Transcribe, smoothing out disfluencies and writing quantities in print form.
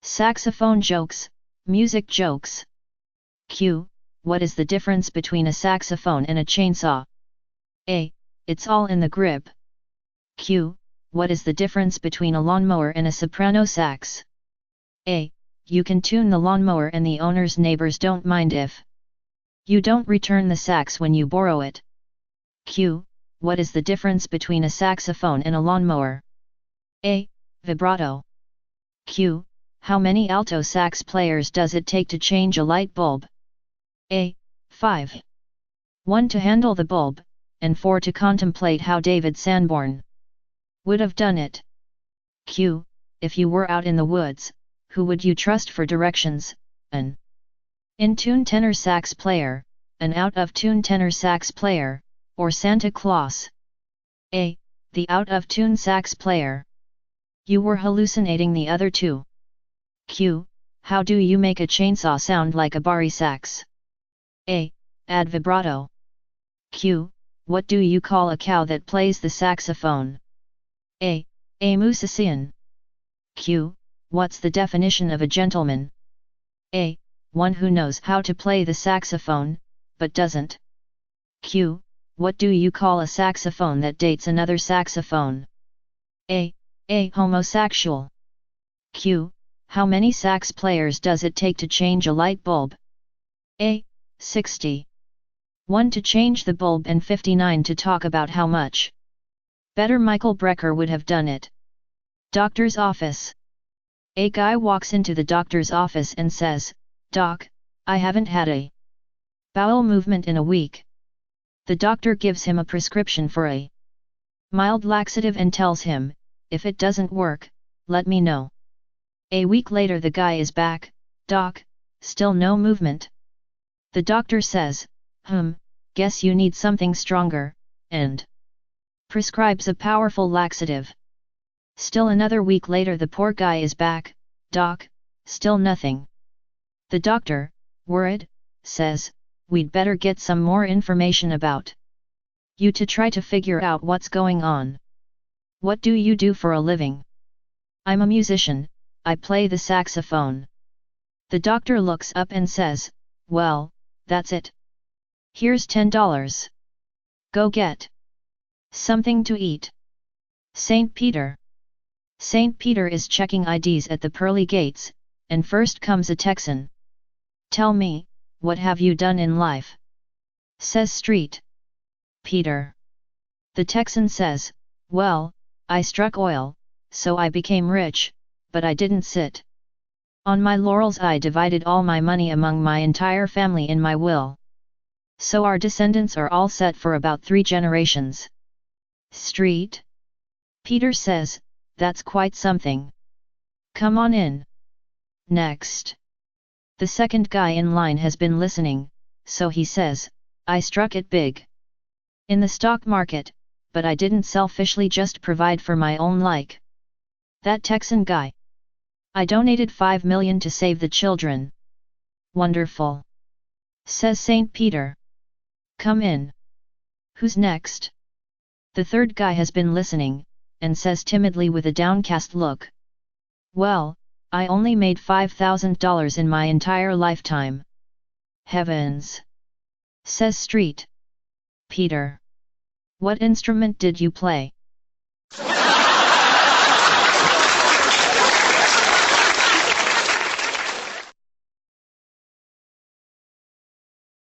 Saxophone jokes, music jokes. Q. What is the difference between a saxophone and a chainsaw? A. It's all in the grip. Q. What is the difference between a lawnmower and a soprano sax? A. You can tune the lawnmower and the owner's neighbors don't mind if you don't return the sax when you borrow it. Q. What is the difference between a saxophone and a lawnmower? A. Vibrato. Q. How many alto sax players does it take to change a light bulb? A. 5. 1 to handle the bulb, and 4 to contemplate how David Sanborn would have done it. Q. If you were out in the woods, who would you trust for directions? An in-tune tenor sax player, an out-of-tune tenor sax player, or Santa Claus? A. The out-of-tune sax player. You were hallucinating the other two. Q. How do you make a chainsaw sound like a bari sax? A. Add vibrato. Q. What do you call a cow that plays the saxophone? A. Musician. Q. What's the definition of a gentleman? A. One who knows how to play the saxophone, but doesn't. Q. What do you call a saxophone that dates another saxophone? A. Homosexual. Q. How many sax players does it take to change a light bulb? A. 60. 1 to change the bulb and 59 to talk about how much better Michael Brecker would have done it. Doctor's office. A guy walks into the doctor's office and says, "Doc, I haven't had a bowel movement in a week." The doctor gives him a prescription for a mild laxative and tells him, "If it doesn't work, let me know." A week later the guy is back, "Doc, still no movement." The doctor says, "Guess you need something stronger," and prescribes a powerful laxative. Still another week later the poor guy is back, "Doc, still nothing." The doctor, worried, says, "We'd better get some more information about you to try to figure out what's going on. What do you do for a living?" "I'm a musician, I play the saxophone." The doctor looks up and says, "Well, that's it. Here's $10. Go get something to eat." St. Peter. St. Peter is checking IDs at the pearly gates, and first comes a Texan. "Tell me, what have you done in life?" says St. Peter. The Texan says, "Well, I struck oil, so I became rich, but I didn't sit on my laurels. I divided all my money among my entire family in my will. So our descendants are all set for about 3 generations." St. Peter says, "That's quite something. Come on in." Next. The second guy in line has been listening, so he says, "I struck it big in the stock market, but I didn't selfishly just provide for my own like that Texan guy. I donated $5 million to save the children." "Wonderful," says St. Peter. "Come in." "Who's next?" The third guy has been listening, and says timidly with a downcast look, "Well, I only made $5,000 in my entire lifetime." "Heavens," says St. Peter. "What instrument did you play?"